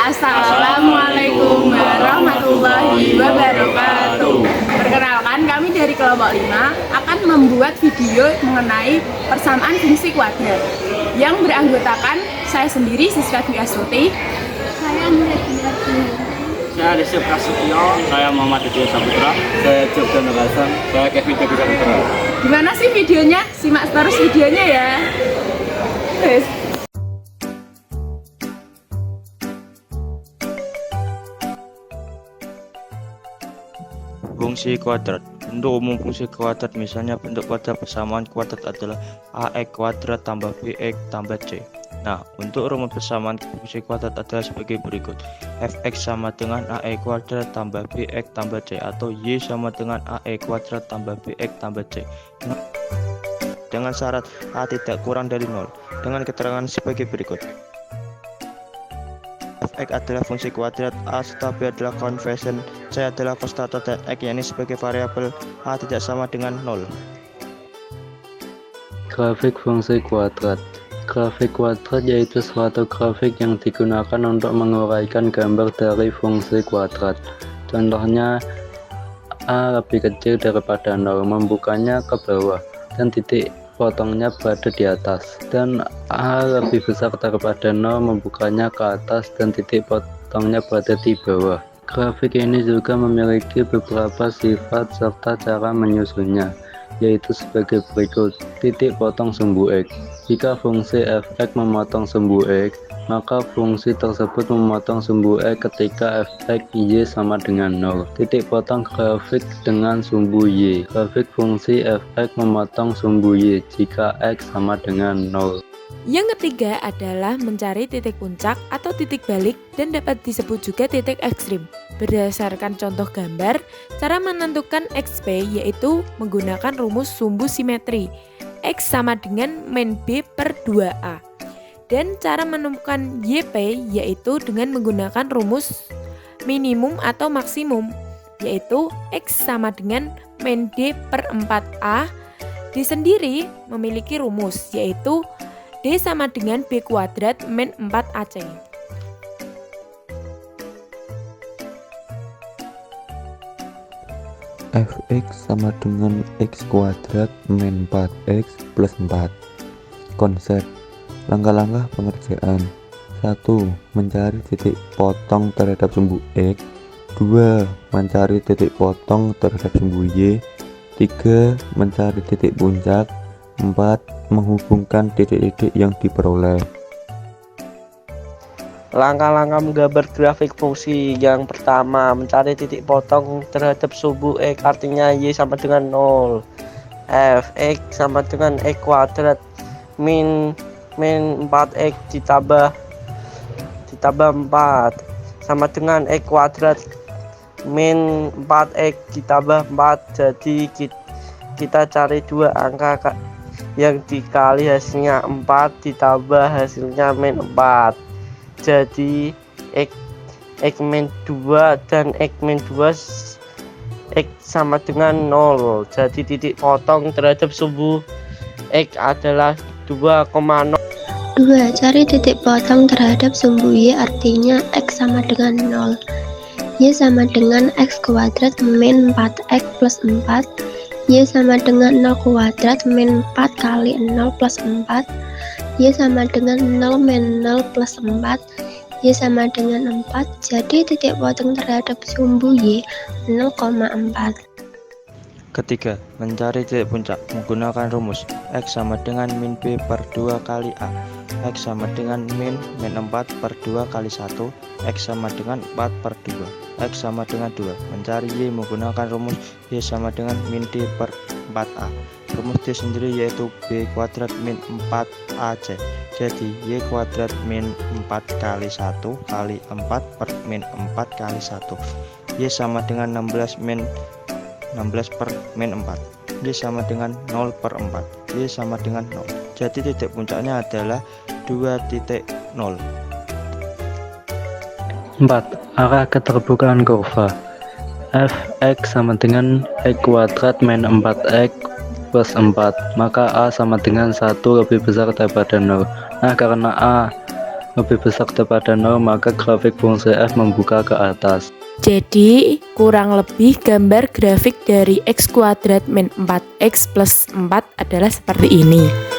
Assalamualaikum warahmatullahi wabarakatuh. Perkenalkan, kami dari kelompok 5 akan membuat video mengenai persamaan fungsi kuadrat yang beranggotakan saya sendiri, Siska Dwi Astuti, Saya Andrea Dwi. Saya Rizky Prasetyo. Saya Muhammad Didi Saputra. Saya Jogja Nagasan. Saya Kevin Dodi Saputra. Gimana sih videonya? Simak terus videonya ya. Yes. Fungsi kuadrat. Untuk umum fungsi kuadrat, misalnya bentuk kuadrat persamaan kuadrat adalah ax kuadrat tambah bx tambah c. Nah, untuk rumus persamaan fungsi kuadrat adalah sebagai berikut. Fx sama dengan ax kuadrat tambah bx tambah c, atau y sama dengan ax kuadrat tambah bx tambah c. Dengan syarat a tidak kurang dari 0. Dengan keterangan sebagai berikut. Fx adalah fungsi kuadrat, a serta b adalah konvensi, c adalah konstanta, dan x yakni sebagai variabel a tidak sama dengan 0. Grafik fungsi kuadrat. Grafik kuadrat yaitu suatu grafik yang digunakan untuk menguraikan gambar dari fungsi kuadrat. Contohnya, a lebih kecil daripada 0, membukanya ke bawah, dan titik potongnya berada di atas, dan a lebih besar daripada 0, membukanya ke atas, dan titik potongnya berada di bawah. Grafik ini juga memiliki beberapa sifat serta cara menyusunnya, yaitu sebagai berikut. Titik potong sumbu x. Jika fungsi fx memotong sumbu x, maka fungsi tersebut memotong sumbu x ketika fx y sama dengan 0. Titik potong grafik dengan sumbu y. Grafik fungsi fx memotong sumbu y jika x sama dengan 0. Yang ketiga adalah mencari titik puncak atau titik balik, dan dapat disebut juga titik ekstrim. Berdasarkan contoh gambar, cara menentukan XP yaitu menggunakan rumus sumbu simetri. X sama dengan min B per 2A. Dan cara menemukan YP yaitu dengan menggunakan rumus minimum atau maksimum, yaitu X sama dengan min D per 4A. D sendiri memiliki rumus, yaitu D sama dengan B kuadrat min 4AC. Fx sama dengan x kuadrat min 4x plus 4. Konsep. Langkah-langkah pengerjaan. 1. Mencari titik potong terhadap sumbu x. 2. Mencari titik potong terhadap sumbu y. 3. Mencari titik puncak. 4. Menghubungkan titik-titik yang diperoleh. Langkah-langkah menggambar grafik fungsi. Yang pertama, mencari titik potong terhadap sumbu x, artinya y sama dengan 0. Fx sama dengan x kuadrat min 4x ditambah 4 sama dengan x kuadrat min 4x ditambah 4. Jadi kita cari dua angka yang dikali hasilnya 4 ditambah hasilnya min 4. Jadi x min 2 dan x min 2 x sama dengan 0. Jadi titik potong terhadap sumbu x adalah 2,0. 2. Cari titik potong terhadap sumbu y, artinya x sama dengan 0. Y sama dengan x kuadrat min 4x plus 4. Y sama dengan 0 kuadrat min 4 kali 0 plus 4. Y sama dengan 0 min 0 plus 4. Y sama dengan 4. Jadi titik potong terhadap sumbu y 0,4. Ketiga, mencari titik puncak menggunakan rumus x sama dengan min b per 2 kali a. X sama dengan min 4 per 2 kali 1. X sama dengan 4 per 2. X sama dengan 2. Mencari y menggunakan rumus y sama dengan min d per 4a. Rumus d sendiri yaitu b kuadrat min 4ac. Jadi y kuadrat min 4 kali 1 kali 4 per min 4 kali 1. Y sama dengan 16 per min 4. Y sama dengan 0 per 4. Y sama dengan 0. Jadi titik puncaknya adalah 2,0. 4. Arah keterbukaan kurva. Fx sama dengan x kuadrat min 4x plus 4, maka a sama dengan 1 lebih besar daripada 0. Nah, karena a lebih besar daripada 0, maka grafik fungsi f membuka ke atas. Jadi, kurang lebih gambar grafik dari x kuadrat min 4x plus 4 adalah seperti ini.